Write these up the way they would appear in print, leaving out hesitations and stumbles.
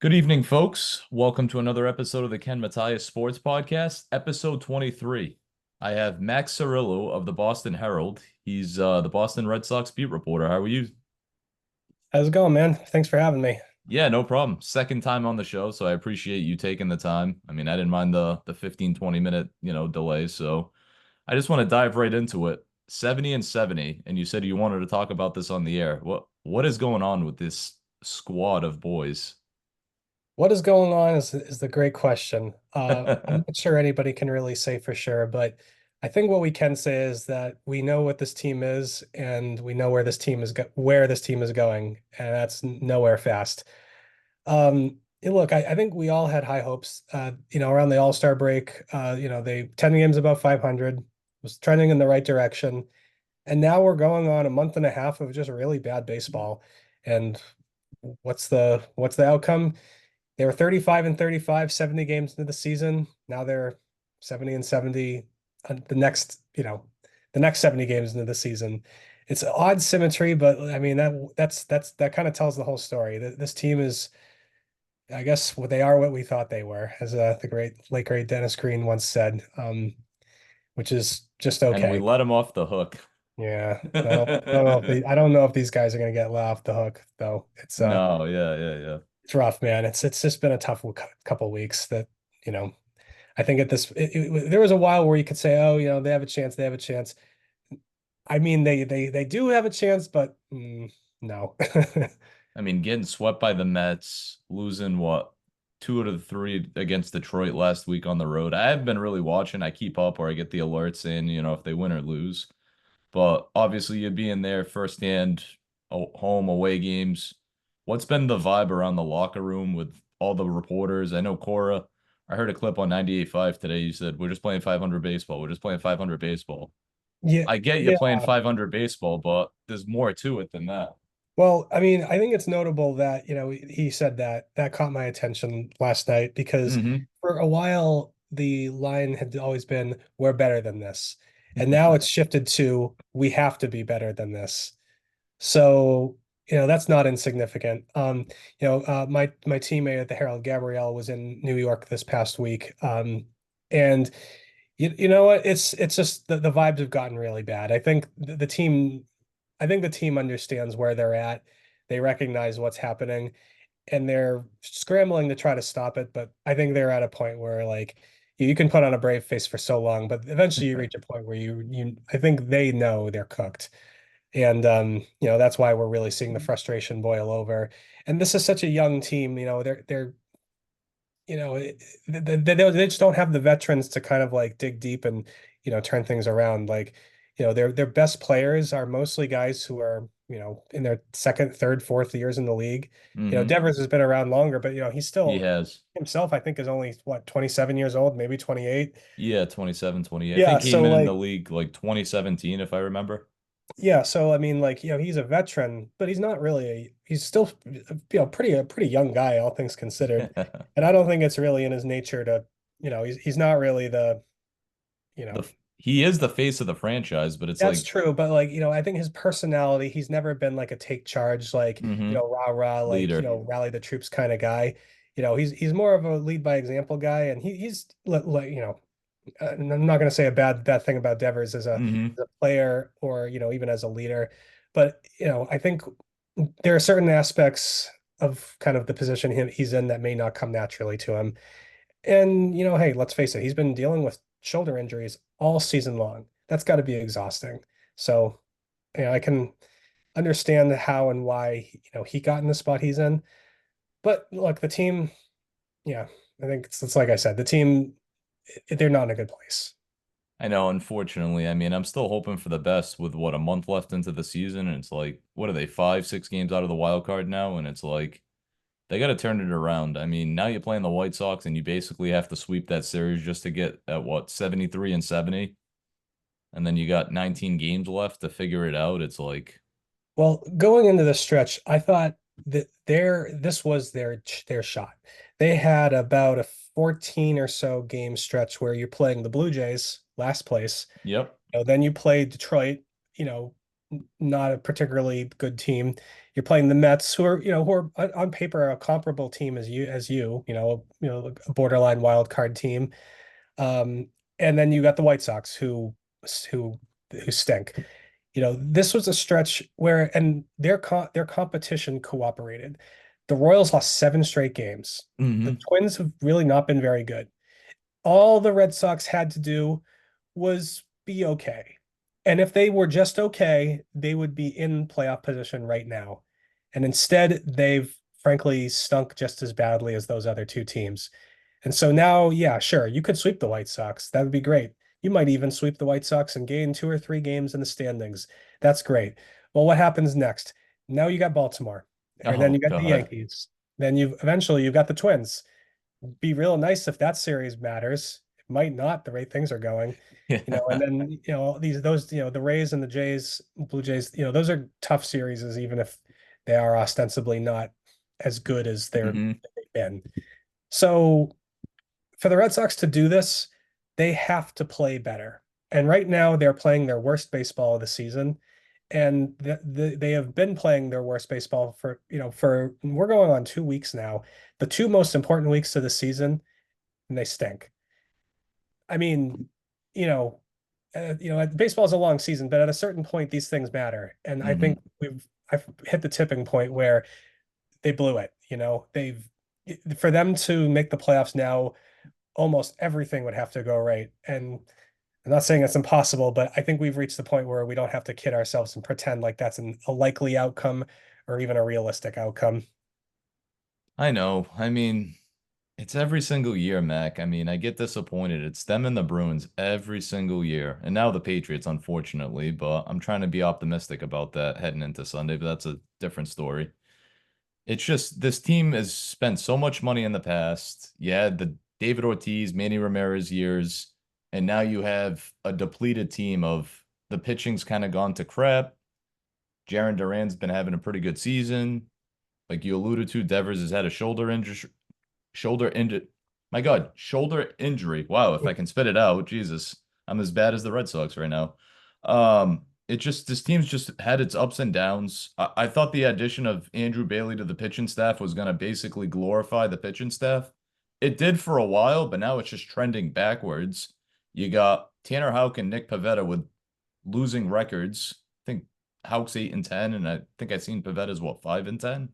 Good evening, folks. Welcome to another episode of the Matias Sports Podcast, episode 23. I have Max Cerullo of the Boston Herald. He's the Boston Red Sox beat reporter. How are you? How's it going, man? Thanks for having me. Yeah, no problem. Second time on the show, so I appreciate you taking the time. I mean, I didn't mind the 15, 20 minute, delay, so I just want to dive right into it. 70 and 70, and you said you wanted to talk about this on the air. What is going on with this squad of boys? What is going on is the great question. I'm not sure anybody can really say for sure, but I think what we can say is that we know what this team is, and we know where this team is going, and that's nowhere fast. Look, I think we all had high hopes. Around the All-Star break, they 10 games above 500 was trending in the right direction, and now we're going on a month and a half of just really bad baseball. And what's the outcome? They were 35 and 35, 70 games into the season. Now they're 70 and 70 the next 70 games into the season. It's odd symmetry, but I mean that kind of tells the whole story. This team is, I guess, what they are, what we thought they were, as the late great Dennis Green once said, which is just And we okay. let him off the hook. Yeah, I don't know if these guys are gonna get let off the hook though. No, yeah, yeah, yeah. It's rough, man. It's just been a tough couple weeks that, you know, I think there was a while where you could say, oh, they have a chance, they have a chance. I mean, they do have a chance, but no. I mean, getting swept by the Mets, losing what, two out of the three against Detroit last week on the road. I haven't been really watching. I keep up or I get the alerts in, if they win or lose. But obviously, you'd be in there firsthand, home away games. What's been the vibe around the locker room with all the reporters? I know Cora. I heard a clip on 98.5 today. You said, we're just playing 500 baseball. We're just playing 500 baseball. Yeah, I get you yeah. playing 500 baseball, but there's more to it than that. Well, I mean, I think it's notable that, he said that caught my attention last night because Hmm. for a while the line had always been, we're better than this. And now it's shifted to, we have to be better than this. So, that's not insignificant. My teammate at the Herald, Gabrielle, was in New York this past week. And you know what? It's just the vibes have gotten really bad. I think the team understands where they're at. They recognize what's happening, and they're scrambling to try to stop it. But I think they're at a point where, like, you can put on a brave face for so long, but eventually you reach a point where I think they know they're cooked. And that's why we're really seeing the frustration boil over. And this is such a young team, they're they just don't have the veterans to kind of like dig deep and turn things around. Like, their best players are mostly guys who are in their second, third, fourth years in the league. Hmm. Devers has been around longer, but he's He still has. himself, I think, is only what, 27 years old, maybe 28. Yeah, 27, 28. I Yeah, think he came so in the like league like 2017, if I remember. Yeah, so I mean, like, he's a veteran, but he's still, a pretty young guy, all things considered. And I don't think it's really in his nature to, he's not really you know, He is the face of the franchise, but it's that's like, true. But like, I think his personality, he's never been like a take charge, like, hmm, rah rah, like, leader. rally the troops kind of guy. He's more of a lead by example guy, and he's like, and I'm not going to say a bad thing about Devers Hmm. as a player or even as a leader, but I think there are certain aspects of kind of the position he's in that may not come naturally to him. And hey, let's face it, he's been dealing with shoulder injuries all season long. That's got to be exhausting. So, I can understand how and why he got in the spot he's in. But look, the team, yeah, I think it's like I said, the team, they're not in a good place. I know, unfortunately. I mean, I'm still hoping for the best with what, a month left into the season. And it's like, what are they, five, 6 games out of the wild card now? And it's like, they got to turn it around. I mean, now you're playing the White Sox and you basically have to sweep that series just to get at what, 73 and 70. And then you got 19 games left to figure it out. It's like, Well, going into the stretch, I thought that this was their shot. They had about a 14 or so game stretch where you're playing the Blue Jays, last place. yep. Then you play Detroit, you know, not a particularly good team. You're playing the Mets, who are on paper a comparable team as you, a borderline wild card team. Um, and then you got the White Sox who who stink. This was a stretch where and their competition cooperated. The Royals lost 7 straight games. The Hmm. Twins have really not been very good. All the Red Sox had to do was be okay. And if they were just okay, they would be in playoff position right now. And instead, they've frankly stunk just as badly as those other two teams. And so now, yeah, sure, you could sweep the White Sox. That would be great. You might even sweep the White Sox and gain 2 or 3 games in the standings. That's great. Well, what happens next? Now you got Baltimore, and then Oh you got the God. Yankees. Then you've got the Twins. Be real nice if that series matters. It might not, the way things are going. And Yeah. then the Rays and the Jays, Blue Jays, those are tough series, even if they are ostensibly not as good as Hmm. they've been. So for the Red Sox to do this, they have to play better. And right now they're playing their worst baseball of the season. And they have been playing their worst baseball for we're going on 2 weeks now, the two most important weeks of the season, and they stink. I mean, you know, baseball is a long season, but at a certain point, these things matter. And I think Hmm. I've hit the tipping point where they blew it. For them to make the playoffs now, almost everything would have to go right. And I'm not saying it's impossible, but I think we've reached the point where we don't have to kid ourselves and pretend like that's a likely outcome or even a realistic outcome. I know. I mean, it's every single year, Mac. I mean, I get disappointed. It's them and the Bruins every single year. And now the Patriots, unfortunately, but I'm trying to be optimistic about that heading into Sunday, but that's a different story. It's just this team has spent so much money in the past. Yeah, the David Ortiz, Manny Ramirez years, and now you have a depleted team of the pitching's kind of gone to crap. Jaron Duran's been having a pretty good season. Like you alluded to, Devers has had a shoulder injury. My God, shoulder injury. Wow, if I can spit it out, Jesus, I'm as bad as the Red Sox right now. It just this team's just had its ups and downs. I thought the addition of Andrew Bailey to the pitching staff was gonna basically glorify the pitching staff. It did for a while, but now it's just trending backwards. You got Tanner Houck and Nick Pivetta with losing records. I think Houck's 8-10, and I think I've seen Pavetta's what 5-10.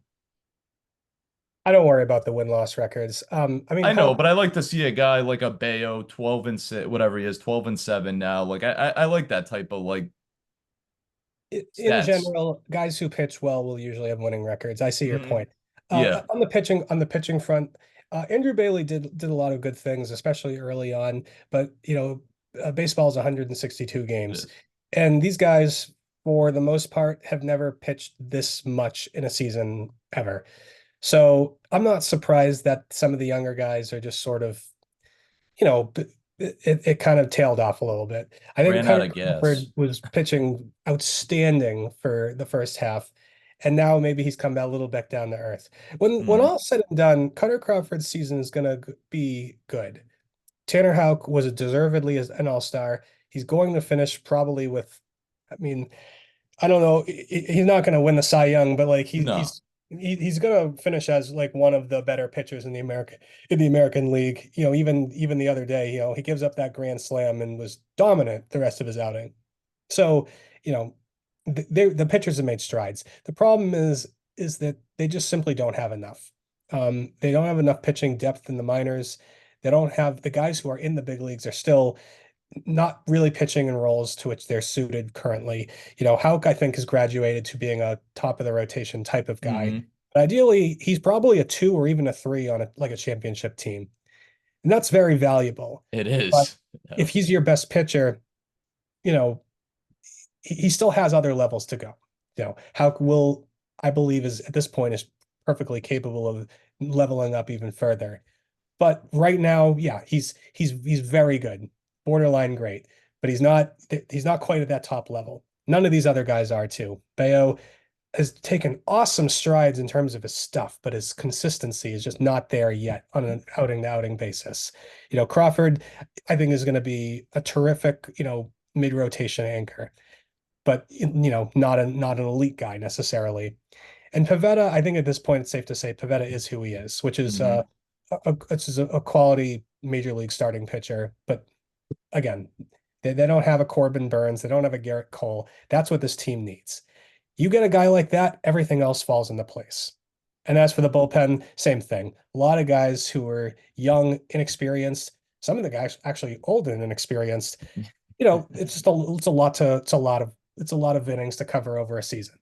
I don't worry about the win-loss records. I mean, I know, how but I like to see a guy like a Bayo, 12-6, whatever he is, 12-7 now. Like I like that type of like in stats. general, guys who pitch well will usually have winning records. I see your Hmm. point. Yeah. On the pitching front, Andrew Bailey did a lot of good things, especially early on. But baseball is 162 It games, is. and these guys, for the most part, have never pitched this much in a season ever. So I'm not surprised that some of the younger guys are just sort of it kind of tailed off a little bit. I think Ran out Cutter of gas. Crawford was pitching outstanding for the first half, and now maybe he's come a little back down to earth. When Hmm. all's said and done, Cutter Crawford's season is going to be good. Tanner Houck was deservedly as an all-star. He's going to finish probably with, I mean, I don't know. He's not going to win the Cy Young, but like No. he's going to finish as like one of the better pitchers in the American League. Even the other day, he gives up that grand slam and was dominant the rest of his outing. So, you know, the pitchers have made strides. The problem is that they just simply don't have enough. They don't have enough pitching depth in the minors. They don't have the guys who are in the big leagues are still not really pitching in roles to which they're suited currently. Houck, I think, has graduated to being a top of the rotation type of guy. Hmm. But ideally, he's probably a 2 or even a 3 on a championship team. And that's very valuable. It But is. if Yeah. he's your best pitcher, you know, he still has other levels to go. Houck will, I believe, is at this point is perfectly capable of leveling up even further. But right now, yeah, he's very good, borderline great, but he's not quite at that top level. None of these other guys are too. Bayo has taken awesome strides in terms of his stuff, but his consistency is just not there yet on an outing to outing basis. Crawford, I think, is going to be a terrific, mid rotation anchor. but not an elite guy necessarily. And Pivetta, I think at this point it's safe to say Pivetta is who he is, which is Hmm. a quality major league starting pitcher. But again, they don't have a Corbin Burns, they don't have a Garrett Cole. That's what this team needs. You get a guy like that, everything else falls into place. And as for the bullpen, same thing. A lot of guys who are young, inexperienced, some of the guys actually old and inexperienced. It's just it's a lot of innings to cover over a season.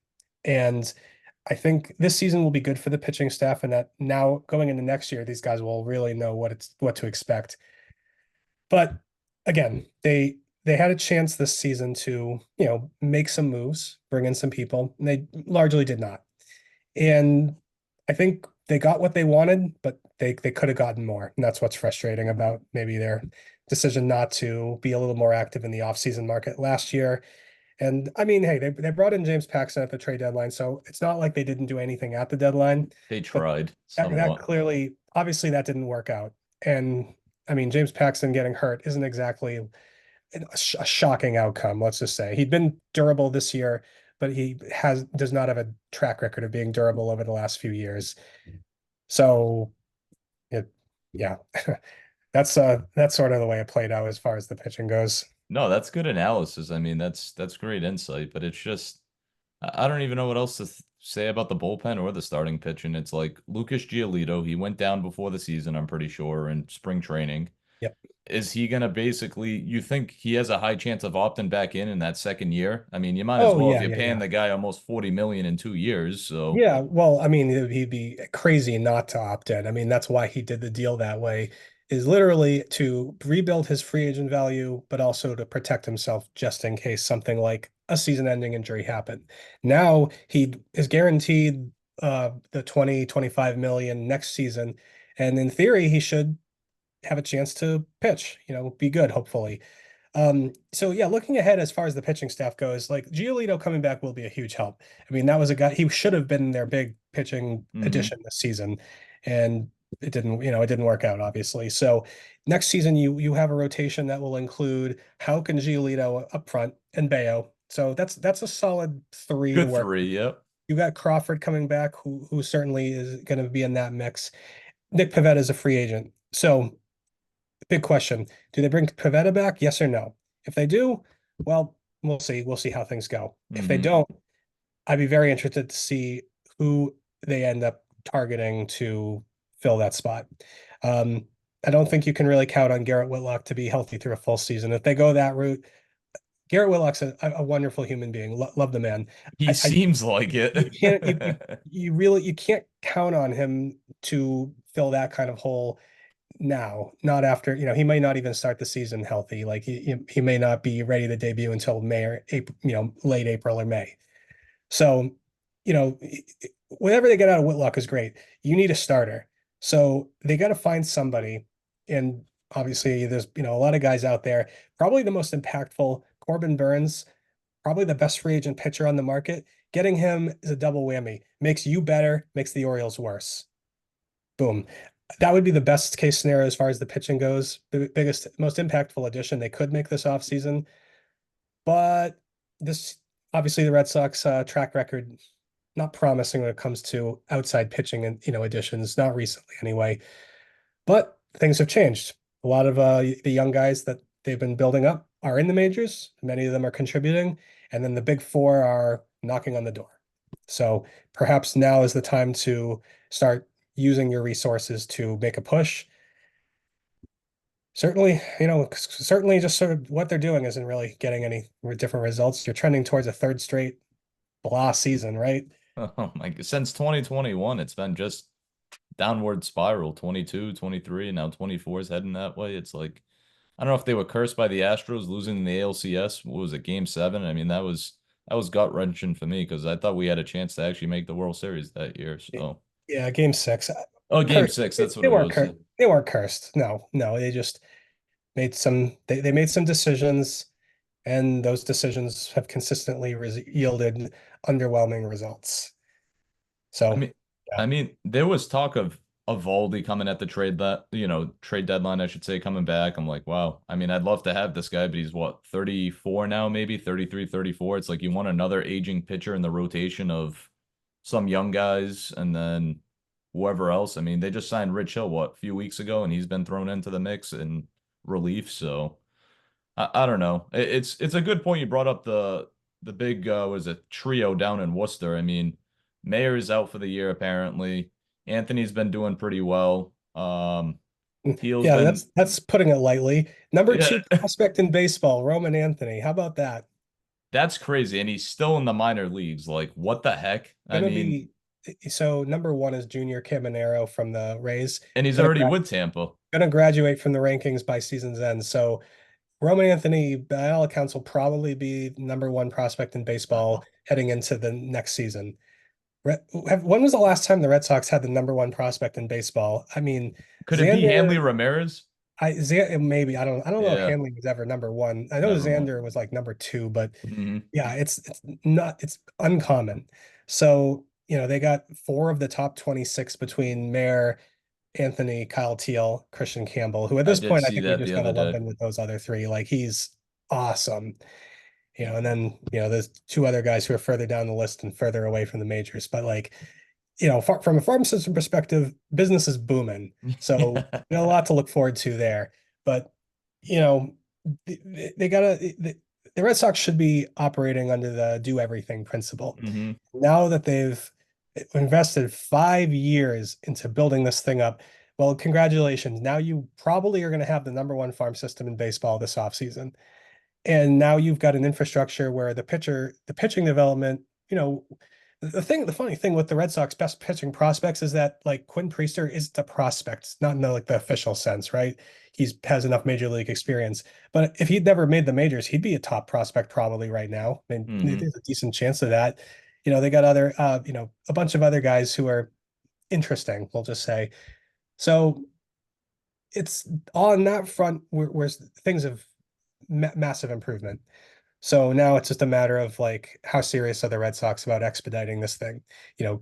And I think this season will be good for the pitching staff, and that now going into next year, these guys will really know what to expect. But again, they had a chance this season to, make some moves, bring in some people, and they largely did not. And I think they got what they wanted, but they could have gotten more. And that's what's frustrating about maybe their decision not to be a little more active in the offseason market last year. And I mean, hey, they brought in James Paxton at the trade deadline, so it's not like they didn't do anything at the deadline, They but tried that somewhat. clearly, obviously, that didn't work out. And I mean, James Paxton getting hurt isn't exactly a shocking outcome, let's just say. He'd been durable this year, but he does not have a track record of being durable over the last few years. So it, yeah, that's sort of the way it played out as far as the pitching goes. No, that's good analysis. I mean, that's great insight, but it's just I don't even know what else to say about the bullpen or the starting pitch. And it's like Lucas Giolito, he went down before the season, I'm pretty sure, in spring training. Yep. Is he gonna basically, you think he has a high chance of opting back in that second year? I mean, you might as Oh well if yeah, you're yeah, paying yeah. the guy almost 40 million in 2 years. So Yeah, well, I mean, he'd be crazy not to opt in. I mean, that's why he did the deal that way, is literally to rebuild his free agent value, but also to protect himself just in case something like a season-ending injury happened. Now he is guaranteed the 25 million next season, and in theory, he should have a chance to pitch, be good, hopefully. So yeah, looking ahead as far as the pitching staff goes, like Giolito coming back will be a huge help. I mean, that was a guy he should have been their big pitching mhm. addition this season, and it didn't work out, obviously. So next season you have a rotation that will include Houck and Giolito up front and Bayo. So that's a solid three to Good work with. three, yep. You got Crawford coming back, who certainly is going to be in that mix. Nick Pivetta is a free agent. So big question. Do they bring Pavetta back? Yes or no? If they do, well, we'll see. We'll see how things go. If they Hmm. don't, I'd be very interested to see who they end up targeting to fill that spot. Um, I don't think you can really count on Garrett Whitlock to be healthy through a full season. If they go that route, Garrett Whitlock's a wonderful human being. Love the man. He I seems like you it. can't you can't count on him to fill that kind of hole now, not after, he may not even start the season healthy. Like he may not be ready to debut until May or April, late April or May. So, you know, whatever they get out of Whitlock is great. You need a starter. So they got to find somebody. And obviously there's, a lot of guys out there. Probably the most impactful, Corbin Burns, probably the best free agent pitcher on the market. Getting him is a double whammy. Makes you better, makes the Orioles worse. Boom. That would be the best case scenario as far as the pitching goes. The biggest, most impactful addition they could make this offseason. But this, obviously, the Red Sox track record, not promising when it comes to outside pitching and, additions, not recently anyway. But things have changed. A lot of the young guys that they've been building up are in the majors. Many of them are contributing. And then the big four are knocking on the door. So perhaps now is the time to start using your resources to make a push. Certainly just sort of what they're doing isn't really getting any different results. You're trending towards a third straight blah season, right? Oh my God. Since 2021, it's been just downward spiral. 22, 23, and now 24 is heading that way. It's like, I don't know if they were cursed by the Astros losing the ALCS. What was it, game seven? I mean, that was gut wrenching for me because I thought we had a chance to actually make the World Series that year. So, Yeah, game six. oh, game Cursed. six, They, that's what they it weren't was. cursed. They weren't cursed. No, no, they just they made some decisions, and those decisions have consistently yielded underwhelming results. I So, mean, yeah, I mean, there was talk of Evaldi coming at the trade deadline, I should say, coming back. I'm like, wow. I mean, I'd love to have this guy, but he's what, 34 now, maybe 33, 34. It's like you want another aging pitcher in the rotation of some young guys and then whoever else. I mean, they just signed Rich Hill, what, a few weeks ago, and he's been thrown into the mix in relief. So I don't know. It's a good point you brought up the big was a trio down in Worcester. I mean, Mayer's out for the year apparently. Anthony's been doing pretty well. Teal's Yeah, been that's putting it lightly. Number yeah, two prospect in baseball, Roman Anthony. How about that? that's crazy, and he's still in the minor leagues. Like, what the heck? I Gonna mean, be so number one is Junior Caminero from the Rays. and he's Gonna already gra with Tampa. gonna graduate from the rankings by season's end. So Roman Anthony, by all accounts, will probably be number one prospect in baseball Wow. heading into the next season. When was the last time the Red Sox had the number one prospect in baseball? I mean, Could it be Hanley Xander, Ramirez? Maybe I don't know if Yeah, Hanley was ever number one. I know never mind. Xander was like number two, but Hmm. yeah, it's uncommon. So, they got four of the top 26 between Mayer, Anthony, Kyle Teal, Christian Campbell, who at I this did point I see think we that just the gotta other lump day. in with those other three. Like he's awesome. And then, there's two other guys who are further down the list and further away from the majors. But like, from a farm system perspective, business is booming. So Yeah. a lot to look forward to there. But you know, they gotta the Red Sox should be operating under the do everything principle. Hmm. Now that they've invested 5 years into building this thing up, well, congratulations. Now you probably are going to have the number one farm system in baseball this offseason. And now you've got an infrastructure where the pitching development, the funny thing with the Red Sox best pitching prospects is that like Quinn Priester is the prospect, not in like the official sense, right? He's has enough major league experience. But if he'd never made the majors, he'd be a top prospect probably right now. I mean, Hmm. there's a decent chance of that. They got other a bunch of other guys who are interesting, we'll just say. So it's on that front where things have massive improvement. So now it's just a matter of like how serious are the Red Sox about expediting this thing?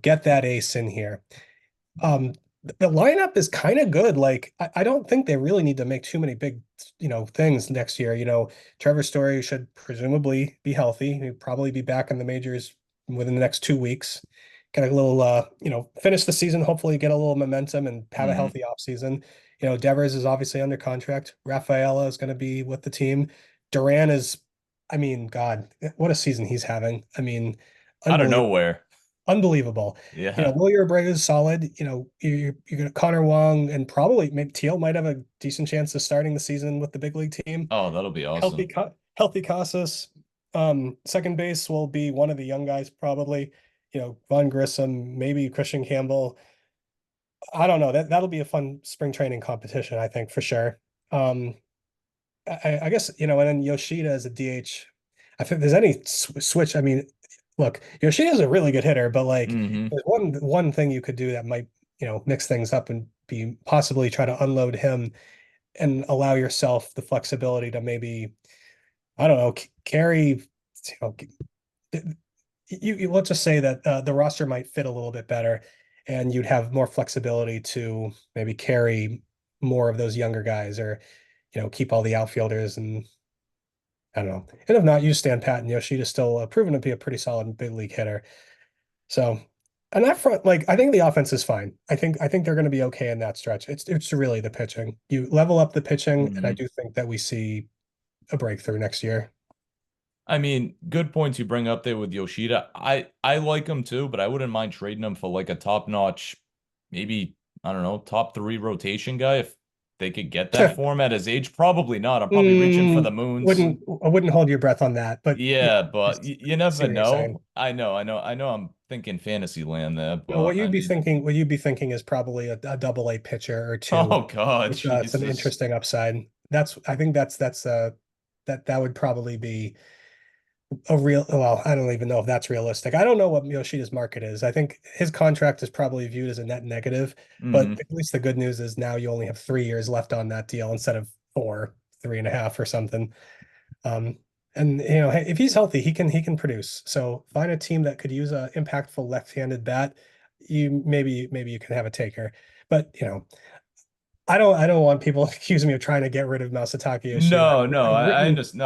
Get that ace in here. Um, the lineup is kind of good. Like I don't think they really need to make too many big, things next year. Trevor Story should presumably be healthy. He'll probably be back in the majors within the next 2 weeks. Get a little, finish the season, hopefully get a little momentum and have a Hmm. healthy offseason. Devers is obviously under contract. Rafaela is going to be with the team. Duran is, I mean, God, what a season he's having. I mean, Out of unbelievable. nowhere. Unbelievable. Yeah. Will Abreu is solid. You're gonna Connor Wong and probably maybe Teal might have a decent chance of starting the season with the big league team. Oh, that'll be awesome. Healthy Casas. Second base will be one of the young guys probably. Von Grissom, maybe Christian Campbell. I don't know. That'll be a fun spring training competition, I think for sure. Um, I guess, and then Yoshida as a DH. I think if there's any switch. I mean, look, Yoshida's a really good hitter, but like Hmm. there's one thing you could do that might, mix things up and be possibly try to unload him and allow yourself the flexibility to maybe, I don't know, carry, know, let's just say that the roster might fit a little bit better and you'd have more flexibility to maybe carry more of those younger guys or, keep all the outfielders and I don't know. And if not, you stand pat and Yoshida's still proven to be a pretty solid big league hitter. So on that front, like I think the offense is fine. I think they're going to be okay in that stretch. It's really the pitching. You level up the pitching, and I Hmm. do think that we see a breakthrough next year. I mean, good points you bring up there with Yoshida. I like him too, but I wouldn't mind trading him for like a top-notch, maybe, I don't know, top three rotation guy if they could get that for him at his age. Probably not. I'm probably reaching for the moons. I wouldn't hold your breath on that, but Yeah, but I you see never what you're saying. know. I know I'm thinking fantasy land there, No, but I mean, what you'd be thinking is probably a double A pitcher or two oh God, with some Jesus. interesting upside. I think that would probably be a real, well, I don't even know if that's realistic. I don't know what Yoshida's market is. I think his contract is probably viewed as a net negative, but Hmm. at least the good news is now you only have 3 years left on that deal instead of four, 3.5 or something. Um, and hey, if he's healthy, he can produce. So find a team that could use a impactful left-handed bat. you maybe you can have a taker, but I don't want people accusing me of trying to get rid of Masataka Yoshida. No, no, no, I've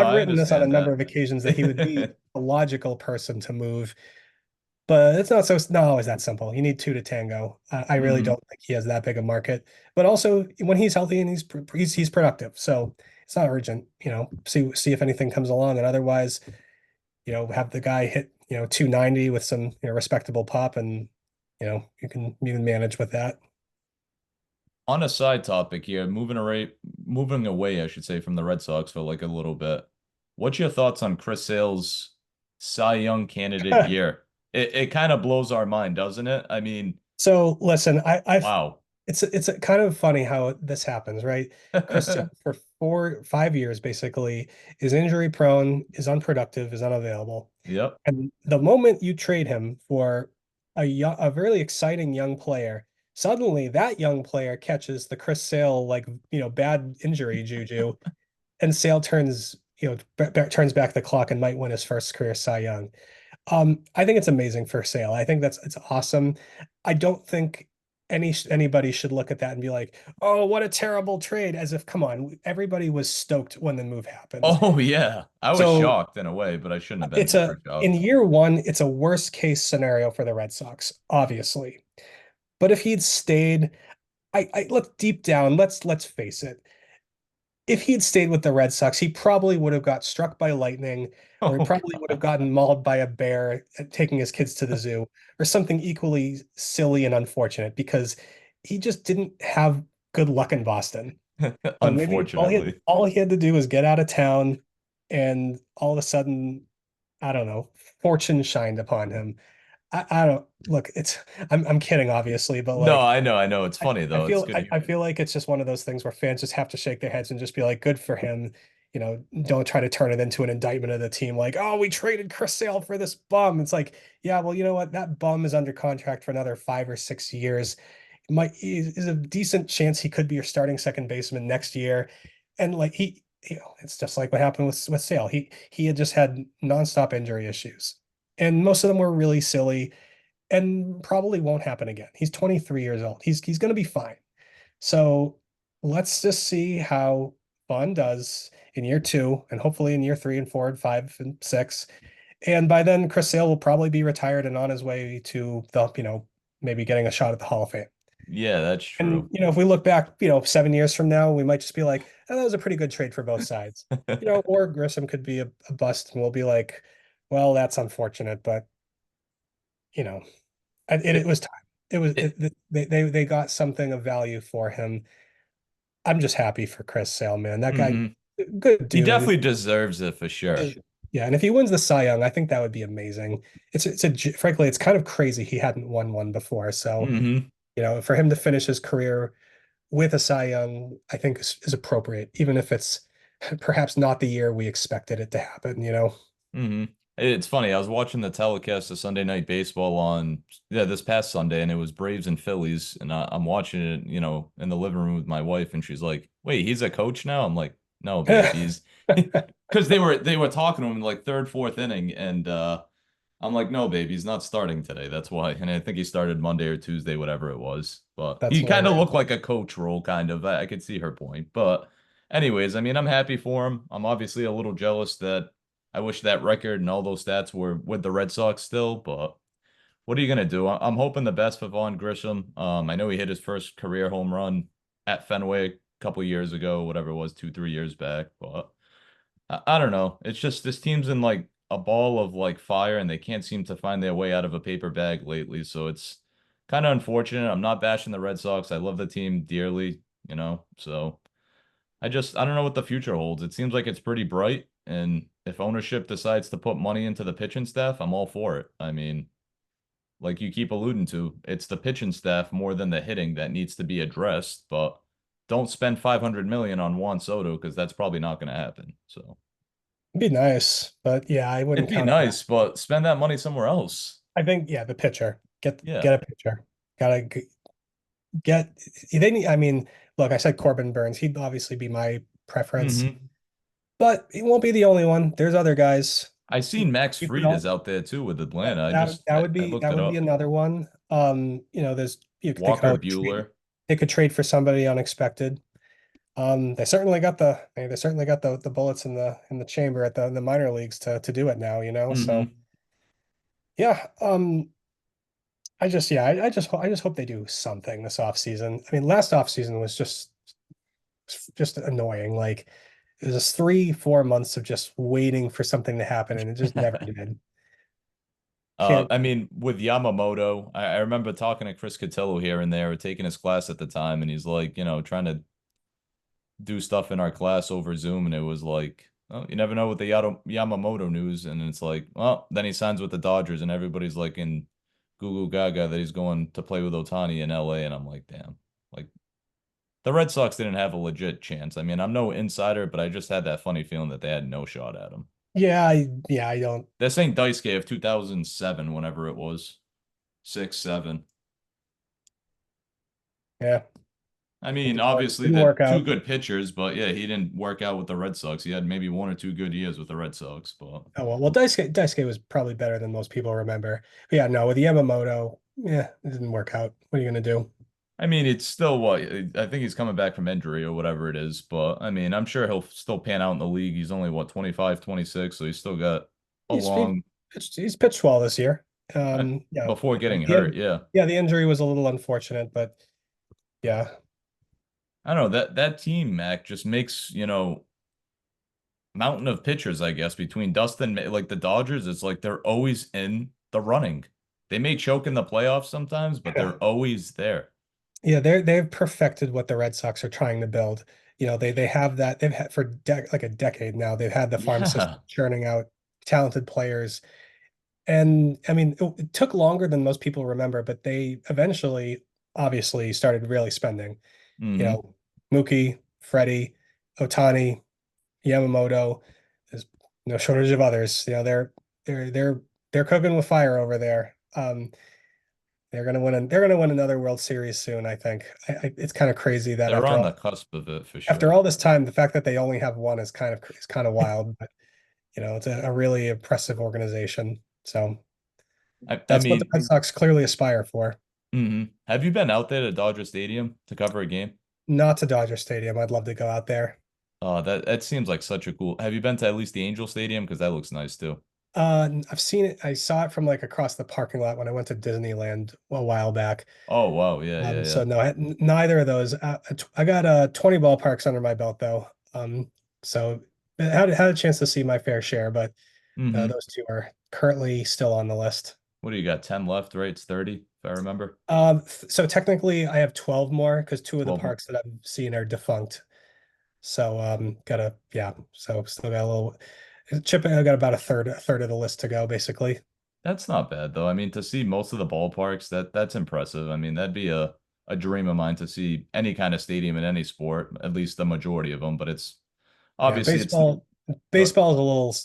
I written this on a understand number that. of occasions that he would be a logical person to move, but it's not always that simple. You need two to tango. I really Hmm. don't think he has that big a market, but also when he's healthy and he's productive, so it's not urgent. See if anything comes along, and otherwise, have the guy hit 290 with some respectable pop, and you can manage with that. On a side topic here, moving away, I should say, from the Red Sox for like a little bit. What's your thoughts on Chris Sale's Cy Young candidate year? It kind of blows our mind, doesn't it? I mean, So listen, I've wow. it's kind of funny how this happens, right? Chris Sale for 5 years basically is injury prone, is unproductive, is unavailable. Yep. And the moment you trade him for a really exciting young player, suddenly that young player catches the Chris Sale like bad injury juju, and Sale turns back the clock and might win his first career Cy Young. I think it's amazing for Sale. I think it's awesome. I don't think anybody should look at that and be like, "Oh, what a terrible trade!" As if, come on, everybody was stoked when the move happened. Oh yeah. I was So shocked in a way, but I shouldn't have been it's super in shocked. year one, it's a worst case scenario for the Red Sox, obviously. But if he'd stayed, I look deep down. Let's face it. If he'd stayed with the Red Sox, he probably would have got struck by lightning, or he Oh probably would have God. gotten mauled by a bear taking his kids to the zoo, or something equally silly and unfortunate because he just didn't have good luck in Boston. So maybe Unfortunately. all he had to do was get out of town, and all of a sudden, I don't know, fortune shined upon him. I don't look, I'm kidding, obviously, but No, like I know. It's I, funny I though. It's feel good I, I humor. feel like it's just one of those things where fans just have to shake their heads and just be like, good for him. Don't try to turn it into an indictment of the team, like, oh, we traded Chris Sale for this bum. It's like, yeah, well, you know what? That bum is under contract for another 5 or 6 years. Might is a decent chance he could be your starting second baseman next year. And like it's just like what happened with Sale. He had just had nonstop injury issues. And most of them were really silly and probably won't happen again. He's 23 years old. He's going to be fine. So let's just see how Vaughn does in year two, and hopefully in year three and four and five and six. And by then, Chris Sale will probably be retired and on his way to maybe getting a shot at the Hall of Fame. Yeah, that's And true. if we look back, 7 years from now, we might just be like, oh, that was a pretty good trade for both sides. Or Grissom could be a bust, and we'll be like, well, that's unfortunate, but you know, it It, was time. it, They got something of value for him. I'm just happy for Chris Sale, man. That guy, hmm. good He dude. definitely deserves it for sure. Yeah, and if he wins the Cy Young, I think that would be amazing. Frankly, it's kind of crazy he hadn't won one before. So, Hmm. for him to finish his career with a Cy Young, I think is appropriate, even if it's perhaps not the year we expected it to happen. Hmm. It's funny. I was watching the telecast of Sunday Night Baseball on, yeah, this past Sunday, and it was Braves and Phillies, and I'm watching it, in the living room with my wife, and she's like, "Wait, he's a coach now?" I'm like, "No, babe, he's," because they were talking to him in like third, fourth inning, and I'm like, "No, babe, he's not starting today. That's why." And I think he started Monday or Tuesday, whatever it was. But That's he kind of hilarious. looked like a coach role, kind of. I could see her point, but. Anyways, I mean, I'm happy for him. I'm obviously a little jealous that I wish that record and all those stats were with the Red Sox still, but what are you gonna do? I'm hoping the best for Vaughn Grissom. I know he hit his first career home run at Fenway a couple years ago, whatever it was, 2, 3 years back. But I don't know. It's just this team's in like a ball of like fire, and they can't seem to find their way out of a paper bag lately. So it's kind of unfortunate. I'm not bashing the Red Sox. I love the team dearly, So. I don't know what the future holds. It seems like it's pretty bright, and if ownership decides to put money into the pitching staff, I'm all for it. I mean, like you keep alluding to, it's the pitching staff more than the hitting that needs to be addressed, but don't spend 500 million on Juan Soto because that's probably not going to happen. So, It'd be nice, but yeah, I it'd wouldn't be count on that. nice, but spend that money somewhere else. I think, yeah, the pitcher. Get Yeah. a pitcher. Gotta get they need. I mean, look, I said Corbin Burns. He'd obviously be my preference, Hmm. but he won't be the only one. There's other guys. I seen Max You could Fried is all out there too with that Atlanta. that that would I be looked that it would be up. another one. There's they could Walker always trade. Bueller. They could trade for somebody unexpected. They certainly got the bullets in the chamber at the minor leagues to do it now, So Hmm. yeah, I just hope they do something this offseason. I mean, last offseason was just annoying. Like it was just 3, 4 months of just waiting for something to happen, and it just never did. Can't. I mean, with Yamamoto, I remember talking to Chris Cotillo here and there, taking his class at the time, and he's like, trying to do stuff in our class over Zoom, and it was like, well, you never know with the Yamamoto news, and it's like, well, then he signs with the Dodgers, and everybody's like in goo goo gaga that he's going to play with Otani in LA, and I'm like, damn, like the Red Sox didn't have a legit chance. I mean, I'm no insider, but I just had that funny feeling that they had no shot at him. Yeah, I don't. They're saying Daisuke of 2007, whenever it was, 6, 7. Yeah, I it mean, didn't work. obviously Didn't they're work two out. good pitchers, but yeah, he didn't work out with the Red Sox. He had maybe 1 or 2 good years with the Red Sox, but Oh well, Daisuke was probably better than most people remember. But yeah, no, with Yamamoto, yeah, it didn't work out. What are you gonna do? I mean, it's still what I think he's coming back from injury or whatever it is, but I mean, I'm sure he'll still pan out in the league. He's only what 25, 26, so he's still got a He's he long he's pitched well this year. uh, Yeah, before getting hurt. Yeah. yeah, the injury was a little unfortunate, but yeah, I don't know that team, Mac, just makes, mountain of pitchers, I guess, between Dustin, like the Dodgers, it's like they're always in the running. They may choke in the playoffs sometimes, but they're always there. yeah, they've perfected what the Red Sox are trying to build. They have that they've had for like a decade now. They've had the farm Yeah. system churning out talented players. And I mean, it took longer than most people remember, but they eventually obviously started really spending. You Hmm. know, Mookie, Freddie, Otani, Yamamoto. There's no shortage of others. They're cooking with fire over there. They're gonna win another World Series soon, I think. It's kind of crazy that They're on the cusp of it for after sure. all this time, the fact that they only have one is kind of wild. But it's a really impressive organization. So I that's what the mean, Red Sox clearly aspire for. have you been out there to Dodger Stadium to cover a game? Not to Dodger Stadium. I'd love to go out there. That seems like such a cool. Have you been to at least the Angel Stadium? Because that looks nice too. I've seen it. I saw it from like across the parking lot when I went to Disneyland a while back. Oh wow, yeah, yeah, yeah. So no, neither of those. I got 20 ballparks under my belt though. So I had a chance to see my fair share, but Hmm. those two are currently still on the list. What do you got? 10 left, right? It's 30, if I remember. So technically I have 12 more because two of the 12 more. parks that I've seen are defunct. So yeah. So still got a little chip. I got about a third of the list to go, basically. That's not bad though. I mean, to see most of the ballparks, that's impressive. I mean, that'd be a dream of mine to see any kind of stadium in any sport, at least the majority of them. But it's Yeah, obviously it's but baseball is a little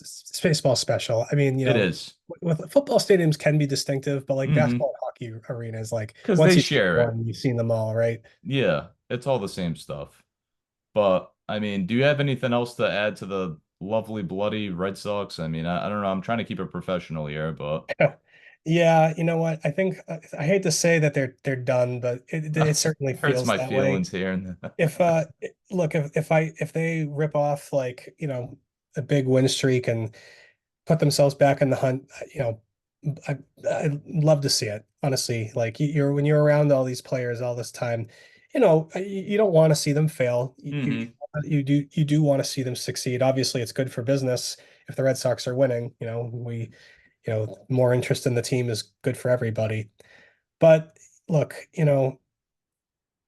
baseball special. I mean, it is. with football stadiums can be distinctive, but like Mm-hmm. basketball and hockey arenas, like Because once they you've seen share it. one, you've seen them all, right? Yeah, it's all the same stuff. But I mean, do you have anything else to add to the lovely bloody Red Sox? I mean, I don't know. I'm trying to keep it professional here, but Yeah, you know what? I think I hate to say that they're done, but it certainly hurts feels my that way. feelings here. And Look, if they rip off like, a big win streak and put themselves back in the hunt, I I'd love to see it. Honestly, like when you're around all these players all this time, you don't want to see them fail. hmm You do want to see them succeed. Obviously, it's good for business if the Red Sox are winning. More interest in the team is good for everybody. But look,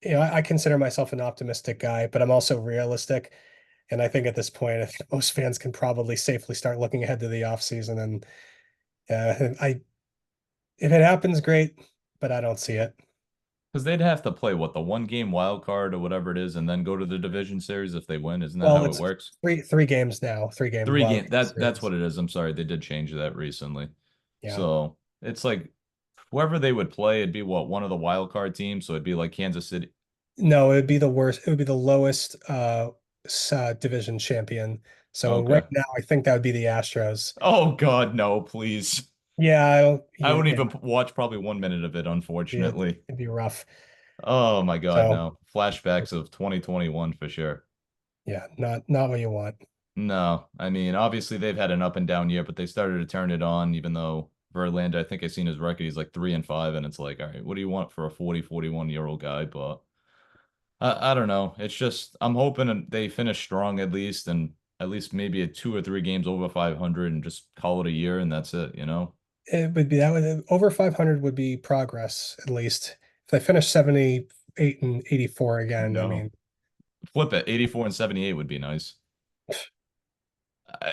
I consider myself an optimistic guy, but I'm also realistic. And I think at this point, I think most fans can probably safely start looking ahead to the offseason. And I if it happens, great, but I don't see it. because they'd have to play what the 1 game wild card or whatever it is, and then go to the division series if they win. Isn't that Well, how it it's works? three games now, 3 game Three wild game. card That's series. what it is. I'm sorry, they did change that recently. Yeah. So it's like whoever they would play, it'd be what one of the wild card teams. So it'd be like Kansas City. No, it would be the worst. It would be the lowest division champion. So right Okay. now, I think that would be the Astros. Oh God, no, please. Yeah, I yeah, wouldn't yeah, even watch probably 1 minute of it, unfortunately. it'd be rough. Oh my God, So no. Flashbacks of 2021 for sure. yeah, not what you want. No, I mean, obviously they've had an up and down year, but they started to turn it on, even though Verlander, I think I seen his record, he's like 3-5, and it's like, all right, what do you want for a 41-year-old guy? But I don't know. It's just I'm hoping they finish strong at least, and at least maybe a 2 or 3 games over 500 and just call it a year, and that's it, you know? It would be that would over 500 would be progress at least. If they finish 78 and 84 I again, I know. mean, Flip it. 84 and 78 would be nice.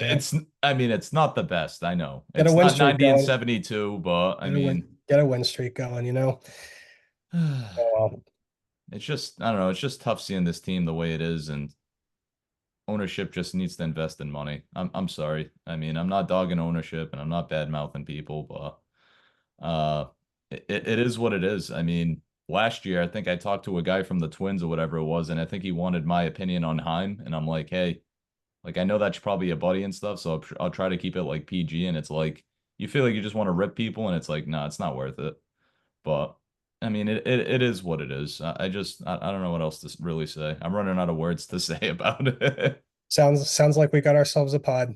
yeah, I mean, it's not the best. I know. get a It's win not streak 90 and going. 72, but I mean, Get a win streak going, you know. Oh, well. it's just, I don't know. It's just tough seeing this team the way it is, and ownership just needs to invest in money. I'm sorry. I mean, I'm not dogging ownership and I'm not bad mouthing people, but it is what it is. I mean, last year I think I talked to a guy from the Twins or whatever it was, and I think he wanted my opinion on Heim, and I'm like, hey, like I know that's probably a buddy and stuff, so I'll try to keep it like PG, and it's like you feel like you just want to rip people, and it's like, no, it's not worth it. But I mean, it is what it is. I don't know what else to really say. I'm running out of words to say about it. Sounds like we got ourselves a pod.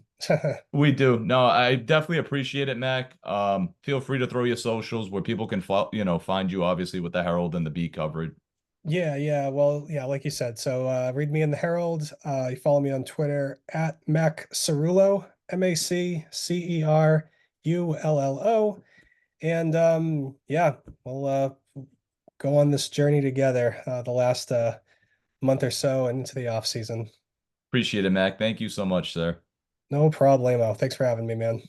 We do. No, I definitely appreciate it, Mac. Feel free to throw your socials where people can find you obviously with the Herald and the beat coverage. Yeah, yeah. Well, yeah, like you said. So read me in the Herald. You follow me on Twitter at Mac Cerullo, MacCerullo. And yeah, we'll go on this journey together the last month or so and into the off season. Appreciate it, Mac. Thank you so much, sir. No problemo. Thanks for having me, man.